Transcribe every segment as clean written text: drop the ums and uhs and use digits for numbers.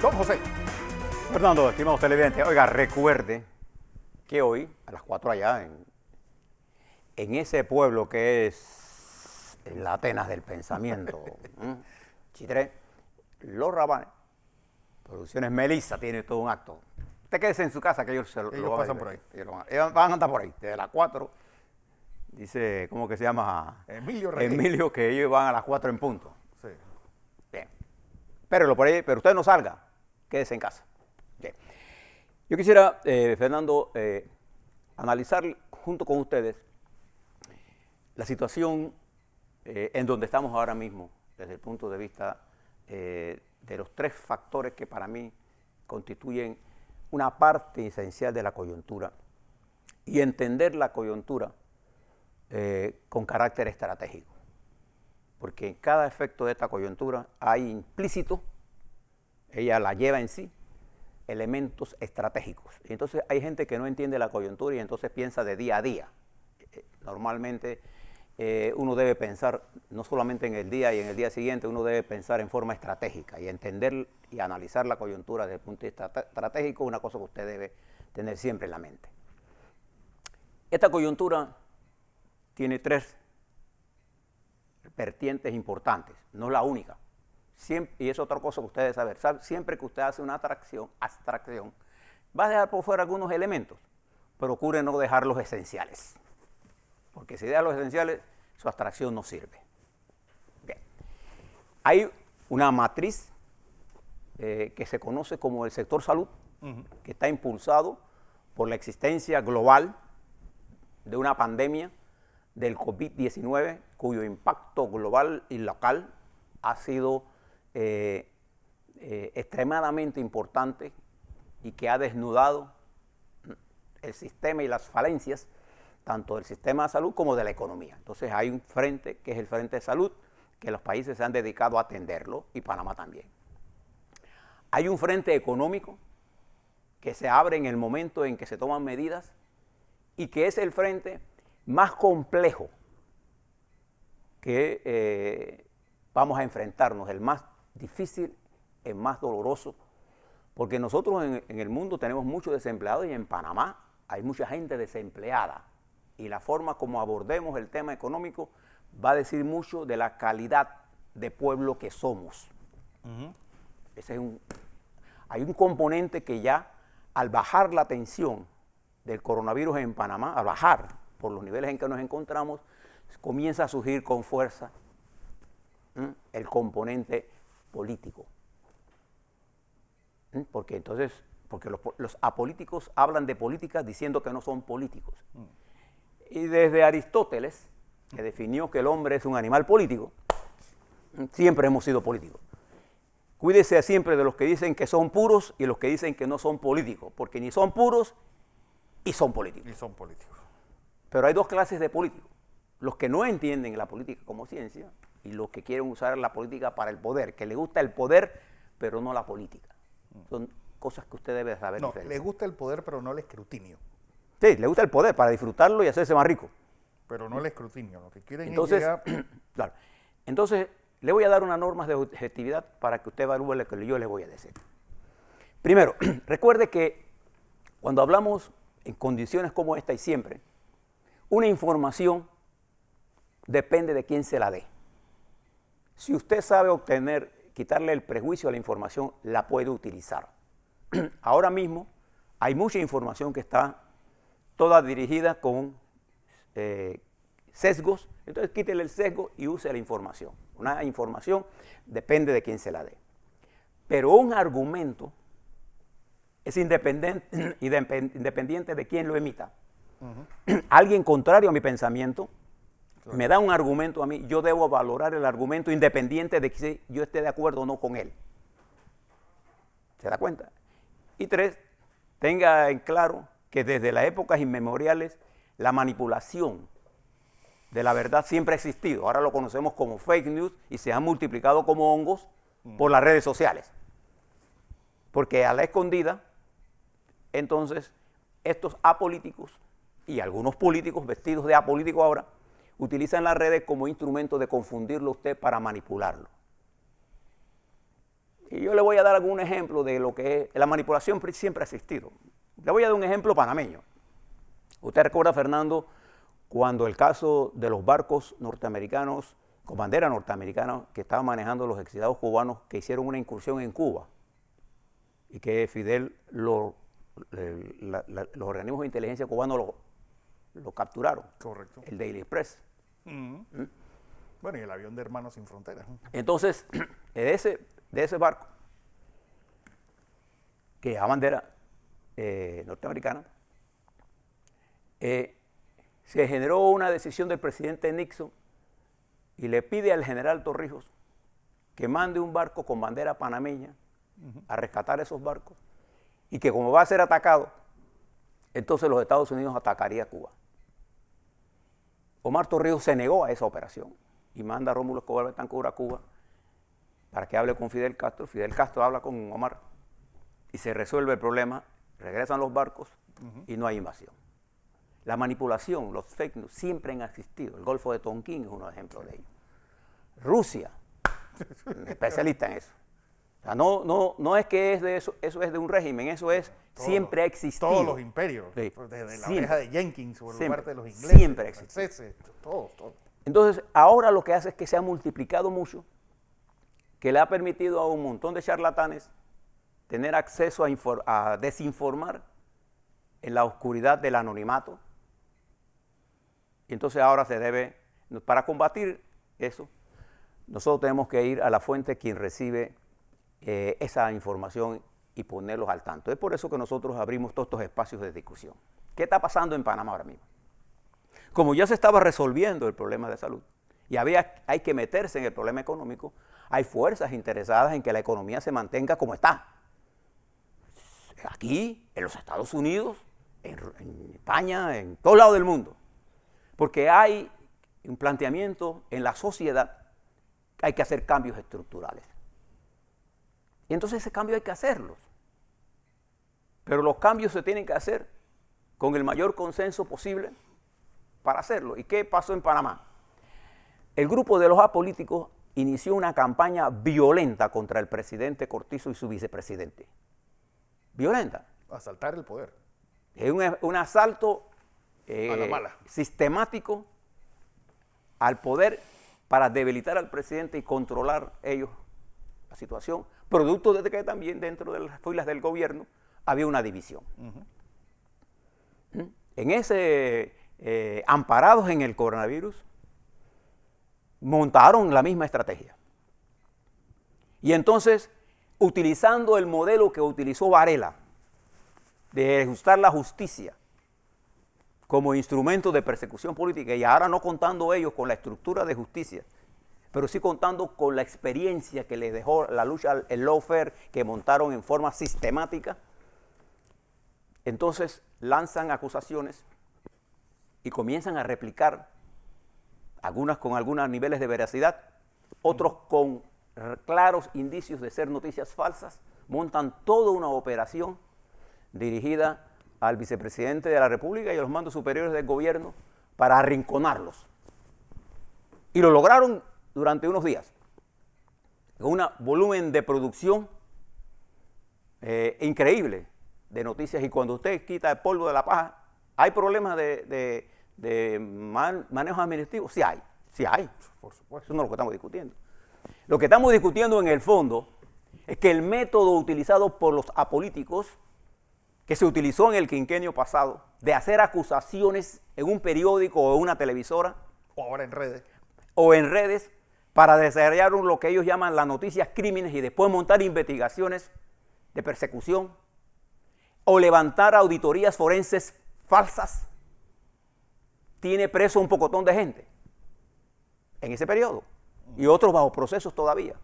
Don José. Fernando, estimado televidente, oiga, recuerde que hoy, a las 4 allá, en ese pueblo que es la Atenas del pensamiento, Chitré, Los Rabanes, Producciones Melissa, tiene todo un acto. Usted quédese en su casa que ellos Ellos lo pasan por ahí. Ellos van a andar por ahí, desde las 4. Dice, ¿cómo que se llama? Emilio Reyes. Emilio, que ellos van a las 4 en punto. Sí. Bien. Espérelo por ahí, pero usted no salga, quédese en casa. Bien. Yo quisiera, Fernando, analizar junto con ustedes la situación en donde estamos ahora mismo, desde el punto de vista de los 3 factores que para mí constituyen una parte esencial de la coyuntura y entender la coyuntura con carácter estratégico. Porque en cada efecto de esta coyuntura hay implícito, ella la lleva en sí, elementos estratégicos. Y entonces hay gente que no entiende la coyuntura y entonces piensa de día a día. Normalmente uno debe pensar no solamente en el día y en el día siguiente, uno debe pensar en forma estratégica y entender y analizar la coyuntura desde el punto de vista estratégico, una cosa que usted debe tener siempre en la mente. Esta coyuntura tiene 3 vertientes importantes, no es la única. Siempre, y es otra cosa que usted debe saber. Siempre que usted hace una abstracción, va a dejar por fuera algunos elementos. Procure no dejar los esenciales. Porque si deja los esenciales, su abstracción no sirve. Bien. Hay una matriz que se conoce como el sector salud, que está impulsado por la existencia global de una pandemia del COVID-19, cuyo impacto global y local ha sido extremadamente importante y que ha desnudado el sistema y las falencias tanto del sistema de salud como de la economía. Entonces hay un frente que es el frente de salud, que los países se han dedicado a atenderlo y Panamá también. Hay un frente económico que se abre en el momento en que se toman medidas y que es el frente más complejo que vamos a enfrentarnos, el más difícil, el más doloroso, porque nosotros en el mundo tenemos muchos desempleados y en Panamá hay mucha gente desempleada y la forma como abordemos el tema económico va a decir mucho de la calidad de pueblo que somos. Hay un componente que ya al bajar la tensión del coronavirus en Panamá, al bajar por los niveles en que nos encontramos, comienza a surgir con fuerza el componente político. Porque los apolíticos hablan de política diciendo que no son políticos. Y desde Aristóteles, que definió que el hombre es un animal político, siempre hemos sido políticos. Cuídese siempre de los que dicen que son puros y los que dicen que no son políticos, porque ni son puros y son políticos. Y son políticos. Pero hay 2 clases de políticos. Los que no entienden la política como ciencia y los que quieren usar la política para el poder, que le gusta el poder, pero no la política. Son cosas que usted debe saber. No, le gusta el poder, pero no el escrutinio. Sí, le gusta el poder para disfrutarlo y hacerse más rico. Pero no el escrutinio. Lo que quieren Entonces, es llegar... claro. Entonces, le voy a dar unas normas de objetividad para que usted evalúe lo que yo le voy a decir. Primero, recuerde que cuando hablamos en condiciones como esta y siempre, una información depende de quién se la dé. Si usted sabe quitarle el prejuicio a la información, la puede utilizar. Ahora mismo hay mucha información que está toda dirigida con sesgos, entonces quítele el sesgo y use la información. Una información depende de quién se la dé. Pero un argumento es independiente de quién lo emita. Alguien contrario a mi pensamiento me da un argumento a mí, yo debo valorar el argumento independiente de que yo esté de acuerdo o no con él. ¿Se da cuenta? Y 3, tenga en claro que desde las épocas inmemoriales la manipulación de la verdad siempre ha existido. Ahora lo conocemos como fake news y se han multiplicado como hongos por las redes sociales. Porque a la escondida, entonces, estos apolíticos y algunos políticos vestidos de apolíticos ahora utilizan las redes como instrumento de confundirlo a usted para manipularlo. Y yo le voy a dar algún ejemplo de lo que es la manipulación siempre ha existido. Le voy a dar un ejemplo panameño. Usted recuerda, Fernando, cuando el caso de los barcos norteamericanos, con bandera norteamericana, que estaban manejando los exiliados cubanos que hicieron una incursión en Cuba y que Fidel, los organismos de inteligencia cubanos lo capturaron. Correcto. El Daily Express. Bueno, y el avión de Hermanos Sin Fronteras. Entonces, de ese barco, que a bandera norteamericana, se generó una decisión del presidente Nixon y le pide al general Torrijos que mande un barco con bandera panameña a rescatar esos barcos y que como va a ser atacado, entonces los Estados Unidos atacaría a Cuba. Omar Torrijos se negó a esa operación y manda a Rómulo Escobar Betancourt a Cuba para que hable con Fidel Castro. Fidel Castro habla con Omar y se resuelve el problema, regresan los barcos y no hay invasión. La manipulación, los fake news siempre han existido. El Golfo de Tonquín es un ejemplo de ello. Rusia, especialista en eso. O sea, no es que es de eso es de un régimen, eso es, siempre ha existido. Todos los imperios, Sí. desde la Siempre. oreja de Jenkins, por Siempre. parte de los ingleses, Siempre ha los existido. franceses, todo. Entonces, ahora lo que hace es que se ha multiplicado mucho, que le ha permitido a un montón de charlatanes tener acceso a desinformar en la oscuridad del anonimato. Y entonces ahora para combatir eso, nosotros tenemos que ir a la fuente quien recibe esa información y ponerlos al tanto. Es por eso que nosotros abrimos todos estos espacios de discusión. ¿Qué está pasando en Panamá ahora mismo? Como ya se estaba resolviendo el problema de salud y hay que meterse en el problema económico, hay fuerzas interesadas en que la economía se mantenga como está. Aquí, en los Estados Unidos, en España, en todos lados del mundo. Porque hay un planteamiento en la sociedad que hay que hacer cambios estructurales. Y entonces ese cambio hay que hacerlos. Pero los cambios se tienen que hacer con el mayor consenso posible para hacerlo. ¿Y qué pasó en Panamá? El grupo de los apolíticos inició una campaña violenta contra el presidente Cortizo y su vicepresidente. Violenta. Asaltar el poder. Es un asalto a la mala. sistemático al poder para debilitar al presidente y controlar ellos la situación, producto de que también dentro de las filas del gobierno había una división. En ese, amparados en el coronavirus, montaron la misma estrategia. Y entonces, utilizando el modelo que utilizó Varela, de ajustar la justicia como instrumento de persecución política, y ahora no contando ellos con la estructura de justicia, pero sí contando con la experiencia que les dejó la lucha, el lawfare que montaron en forma sistemática, entonces lanzan acusaciones y comienzan a replicar, algunas con algunos niveles de veracidad, otros con claros indicios de ser noticias falsas, montan toda una operación dirigida al vicepresidente de la República y a los mandos superiores del gobierno para arrinconarlos. Y lo lograron durante unos días, con un volumen de producción increíble de noticias. Y cuando usted quita el polvo de la paja, ¿hay problemas de manejo administrativo? Sí hay. Por supuesto. Eso no es lo que estamos discutiendo. Lo que estamos discutiendo en el fondo es que el método utilizado por los apolíticos, que se utilizó en el quinquenio pasado, de hacer acusaciones en un periódico o en una televisora, O ahora en redes. o en redes, para desarrollar lo que ellos llaman las noticias crímenes y después montar investigaciones de persecución, o levantar auditorías forenses falsas, tiene preso un pocotón de gente en ese periodo, y otros bajo procesos todavía.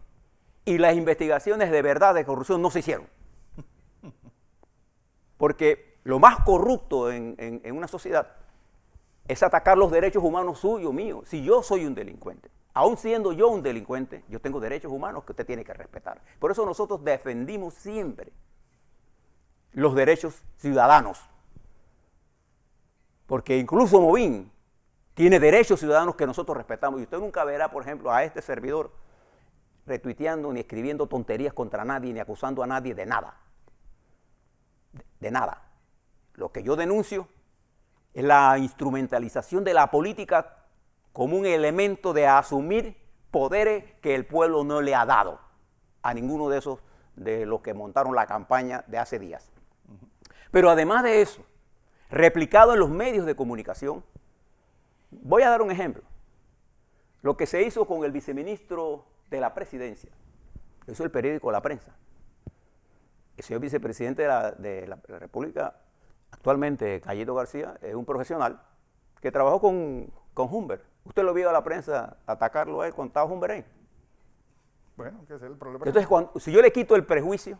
Y las investigaciones de verdad de corrupción no se hicieron. Porque lo más corrupto en una sociedad es atacar los derechos humanos suyos, míos. Si yo soy un delincuente, aún siendo yo un delincuente, yo tengo derechos humanos que usted tiene que respetar. Por eso nosotros defendimos siempre los derechos ciudadanos. Porque incluso Movín tiene derechos ciudadanos que nosotros respetamos. Y usted nunca verá, por ejemplo, a este servidor retuiteando ni escribiendo tonterías contra nadie ni acusando a nadie de nada. De nada. Lo que yo denuncio es la instrumentalización de la política como un elemento de asumir poderes que el pueblo no le ha dado a ninguno de esos de los que montaron la campaña de hace días. Pero además de eso, replicado en los medios de comunicación, voy a dar un ejemplo. Lo que se hizo con el viceministro de la presidencia, lo hizo el periódico La Prensa. El señor vicepresidente de la República, actualmente Cayetano García, es un profesional que trabajó con Humbert. ¿Usted lo vio a la prensa atacarlo a él cuando estaba Humbert ahí? Bueno, que ese es el problema. Entonces, si yo le quito el prejuicio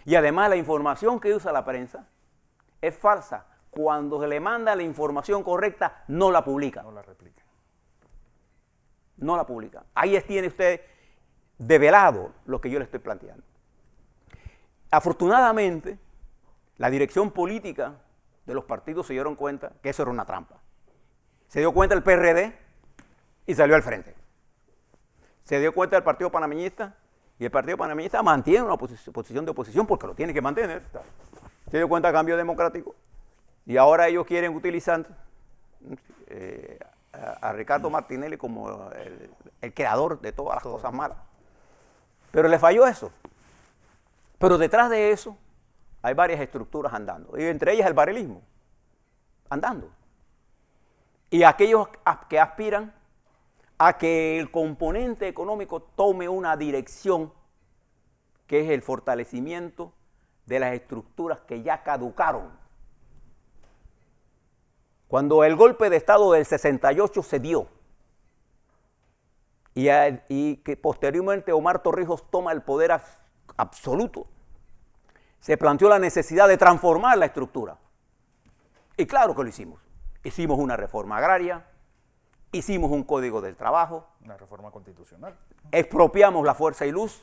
y además la información que usa la prensa es falsa, cuando se le manda la información correcta, no la publica. No la replica. No la publica. Ahí tiene usted develado lo que yo le estoy planteando. Afortunadamente, la dirección política de los partidos se dieron cuenta que eso era una trampa. Se dio cuenta el PRD y salió al frente. Se dio cuenta el Partido Panameñista y el Partido Panameñista mantiene una posición de oposición porque lo tiene que mantener. Se dio cuenta el Cambio Democrático y ahora ellos quieren utilizar a Ricardo Martinelli como el creador de todas las cosas malas. Pero le falló eso. Pero detrás de eso hay varias estructuras andando, y entre ellas el barrilismo, andando. Y aquellos que aspiran a que el componente económico tome una dirección que es el fortalecimiento de las estructuras que ya caducaron. Cuando el golpe de Estado del 68 se dio y que posteriormente Omar Torrijos toma el poder absoluto, se planteó la necesidad de transformar la estructura. Y claro que lo hicimos. Hicimos una reforma agraria, hicimos un código del trabajo. Una reforma constitucional. Expropiamos la Fuerza y Luz,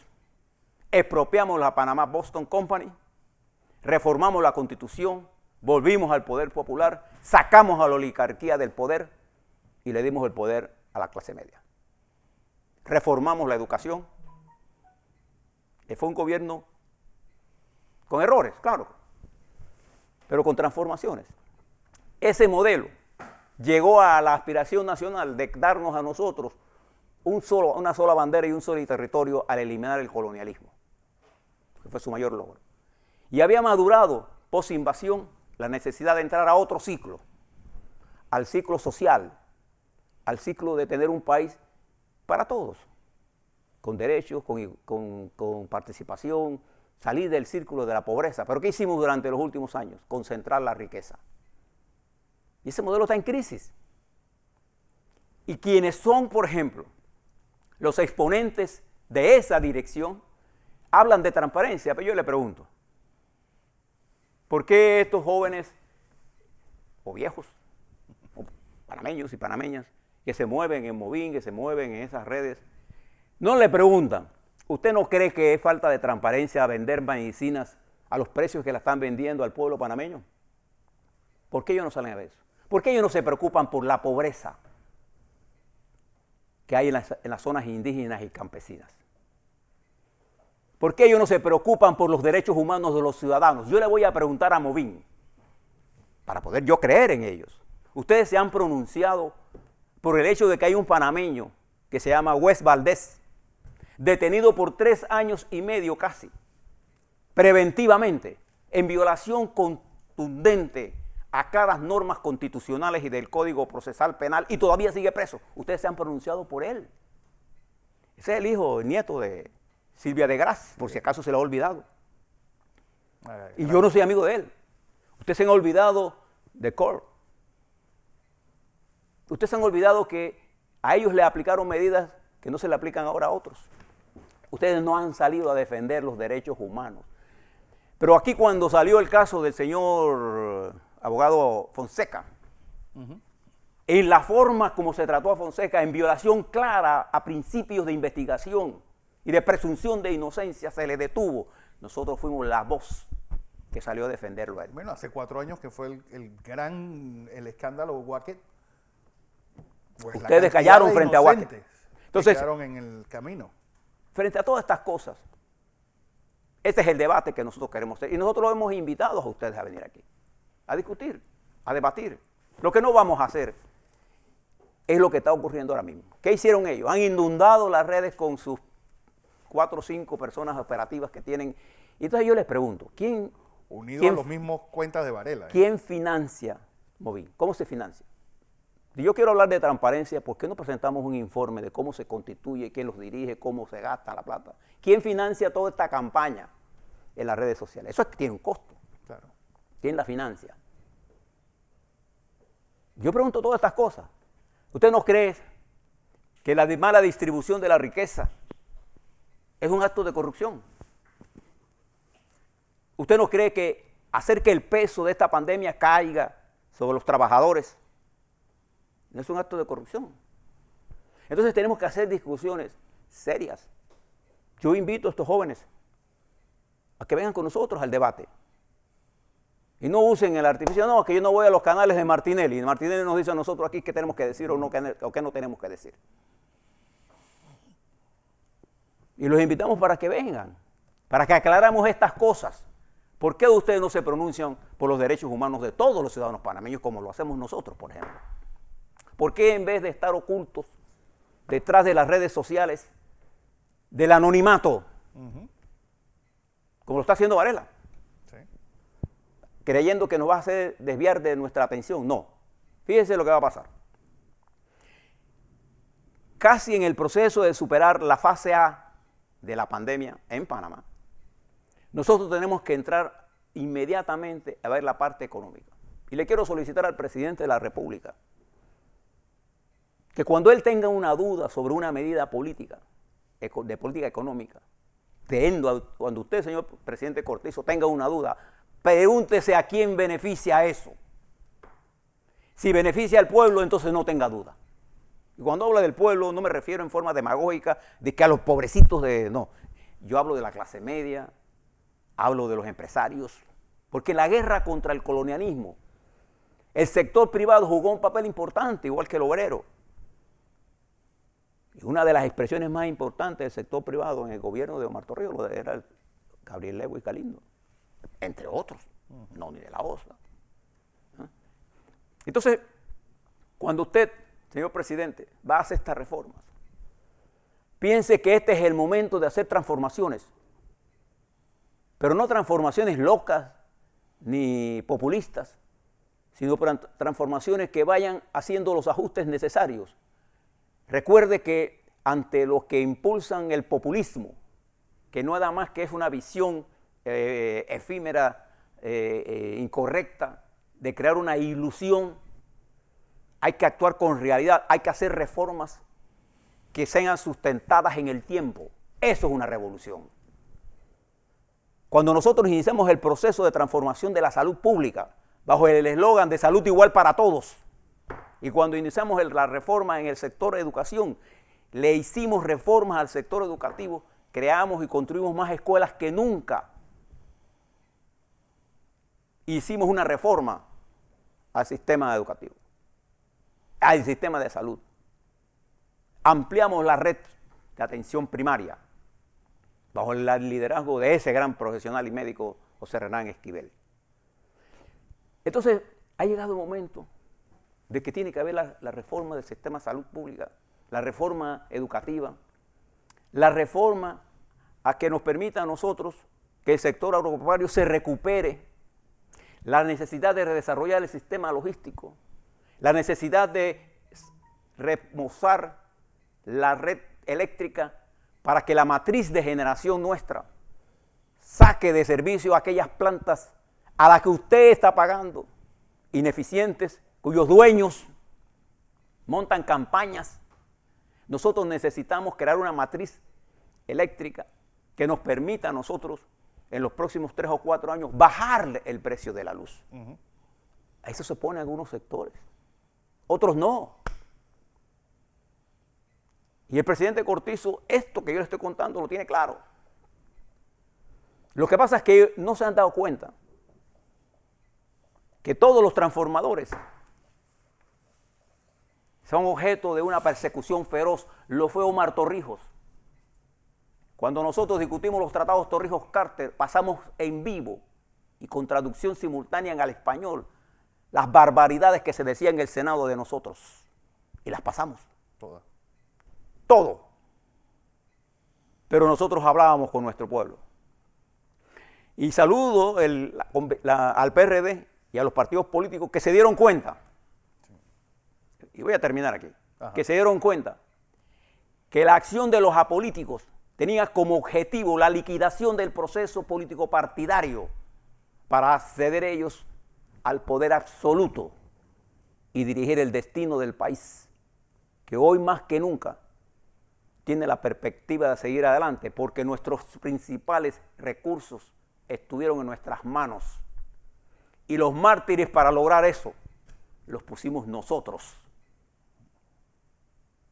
expropiamos la Panamá Boston Company, reformamos la Constitución, volvimos al poder popular, sacamos a la oligarquía del poder y le dimos el poder a la clase media. Reformamos la educación. Fue un gobierno con errores, claro, pero con transformaciones. Ese modelo llegó a la aspiración nacional de darnos a nosotros una sola bandera y un solo territorio al eliminar el colonialismo, que fue su mayor logro. Y había madurado, post-invasión, la necesidad de entrar a otro ciclo, al ciclo social, al ciclo de tener un país para todos, con derechos, con participación, salir del círculo de la pobreza. ¿Pero qué hicimos durante los últimos años? Concentrar la riqueza. Y ese modelo está en crisis. Y quienes son, por ejemplo, los exponentes de esa dirección, hablan de transparencia, pero yo le pregunto, ¿por qué estos jóvenes, o viejos, o panameños y panameñas, que se mueven en Movín, que se mueven en esas redes, no le preguntan, ¿usted no cree que es falta de transparencia vender medicinas a los precios que la están vendiendo al pueblo panameño? ¿Por qué ellos no salen a ver eso? ¿Por qué ellos no se preocupan por la pobreza que hay en las zonas indígenas y campesinas? ¿Por qué ellos no se preocupan por los derechos humanos de los ciudadanos? Yo le voy a preguntar a Movín, para poder yo creer en ellos. Ustedes se han pronunciado por el hecho de que hay un panameño que se llama Wes Valdés, detenido por 3 años y medio casi, preventivamente, en violación contundente a claras normas constitucionales y del Código Procesal Penal, y todavía sigue preso. Ustedes se han pronunciado por él. Ese es el hijo, el nieto de Silvia de Gras, por si acaso se lo ha olvidado. Y yo no soy amigo de él. Ustedes se han olvidado de Cor. Ustedes se han olvidado que a ellos le aplicaron medidas que no se le aplican ahora a otros. Ustedes no han salido a defender los derechos humanos. Pero aquí cuando salió el caso del señor abogado Fonseca, en la forma como se trató a Fonseca, en violación clara a principios de investigación y de presunción de inocencia, se le detuvo. Nosotros fuimos la voz que salió a defenderlo a él. Bueno, hace 4 años que fue el escándalo Wacket. Pues ustedes callaron frente a Wacket. Entonces, quedaron en el camino. frente a todas estas cosas, este es el debate que nosotros queremos hacer. Y nosotros los hemos invitado a ustedes a venir aquí, a discutir, a debatir. Lo que no vamos a hacer es lo que está ocurriendo ahora mismo. ¿Qué hicieron ellos? Han inundado las redes con sus 4 o 5 personas operativas que tienen. Y entonces yo les pregunto, Unidos a los mismos cuentas de Varela. ¿Quién financia Movil? ¿Cómo se financia? Si yo quiero hablar de transparencia, ¿por qué no presentamos un informe de cómo se constituye, quién los dirige, cómo se gasta la plata? ¿Quién financia toda esta campaña en las redes sociales? Eso tiene un costo. Claro. ¿Quién la financia? Yo pregunto todas estas cosas. ¿Usted no cree que la mala distribución de la riqueza es un acto de corrupción? ¿Usted no cree que hacer que el peso de esta pandemia caiga sobre los trabajadores no es un acto de corrupción? Entonces tenemos que hacer discusiones serias. Yo invito a estos jóvenes a que vengan con nosotros al debate. Y no usen el artificio, no, que yo no voy a los canales de Martinelli. Martinelli nos dice a nosotros aquí qué tenemos que decir o qué no tenemos que decir. Y los invitamos para que vengan, para que aclaremos estas cosas. ¿Por qué ustedes no se pronuncian por los derechos humanos de todos los ciudadanos panameños como lo hacemos nosotros, por ejemplo? ¿Por qué en vez de estar ocultos detrás de las redes sociales, del anonimato, como lo está haciendo Varela, creyendo que nos va a hacer desviar de nuestra atención? No. Fíjense lo que va a pasar. Casi en el proceso de superar la fase A de la pandemia en Panamá, nosotros tenemos que entrar inmediatamente a ver la parte económica. Y le quiero solicitar al presidente de la República que cuando él tenga una duda sobre una medida política, de política económica, cuando usted, señor presidente Cortizo, tenga una duda, pregúntese a quién beneficia eso. Si beneficia al pueblo, entonces no tenga duda. Y cuando hablo del pueblo, no me refiero en forma demagógica de que a los pobrecitos no. Yo hablo de la clase media, hablo de los empresarios, porque en la guerra contra el colonialismo, el sector privado jugó un papel importante, igual que el obrero. Y una de las expresiones más importantes del sector privado en el gobierno de Omar Torrijos era el Gabriel Lewis Galindo, entre otros, no ni de la OSA. Entonces, cuando usted, señor presidente, va a hacer estas reformas, piense que este es el momento de hacer transformaciones, pero no transformaciones locas ni populistas, sino transformaciones que vayan haciendo los ajustes necesarios. Recuerde que ante los que impulsan el populismo, que no nada más que es una visión efímera, incorrecta, de crear una ilusión, hay que actuar con realidad, hay que hacer reformas que sean sustentadas en el tiempo. Eso es una revolución. Cuando nosotros iniciamos el proceso de transformación de la salud pública, bajo el eslogan de salud igual para todos, y cuando iniciamos la reforma en el sector de educación, le hicimos reformas al sector educativo, creamos y construimos más escuelas que nunca. Hicimos una reforma al sistema educativo, al sistema de salud. Ampliamos la red de atención primaria bajo el liderazgo de ese gran profesional y médico José Renán Esquivel. Entonces, ha llegado el momento de que tiene que haber la reforma del sistema de salud pública, la reforma educativa, la reforma a que nos permita a nosotros que el sector agropecuario se recupere, la necesidad de redesarrollar el sistema logístico, la necesidad de remozar la red eléctrica para que la matriz de generación nuestra saque de servicio aquellas plantas a las que usted está pagando, ineficientes, cuyos dueños montan campañas. Nosotros necesitamos crear una matriz eléctrica que nos permita a nosotros en los próximos 3 o 4 años bajarle el precio de la luz. A eso se pone algunos sectores, otros no. Y el presidente Cortizo, esto que yo le estoy contando, lo tiene claro. Lo que pasa es que no se han dado cuenta que todos los transformadores son objeto de una persecución feroz. Lo fue Omar Torrijos. Cuando nosotros discutimos los tratados Torrijos-Carter, pasamos en vivo y con traducción simultánea al español las barbaridades que se decían en el Senado de nosotros. Y las pasamos. Todas. Todo. Pero nosotros hablábamos con nuestro pueblo. Y saludo al PRD y a los partidos políticos que se dieron cuenta, y voy a terminar aquí, que se dieron cuenta que la acción de los apolíticos tenía como objetivo la liquidación del proceso político partidario para acceder ellos al poder absoluto y dirigir el destino del país, que hoy más que nunca tiene la perspectiva de seguir adelante, porque nuestros principales recursos estuvieron en nuestras manos. Y los mártires para lograr eso los pusimos nosotros.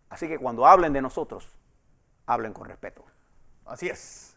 Así que cuando hablen de nosotros, hablen con respeto. Así es.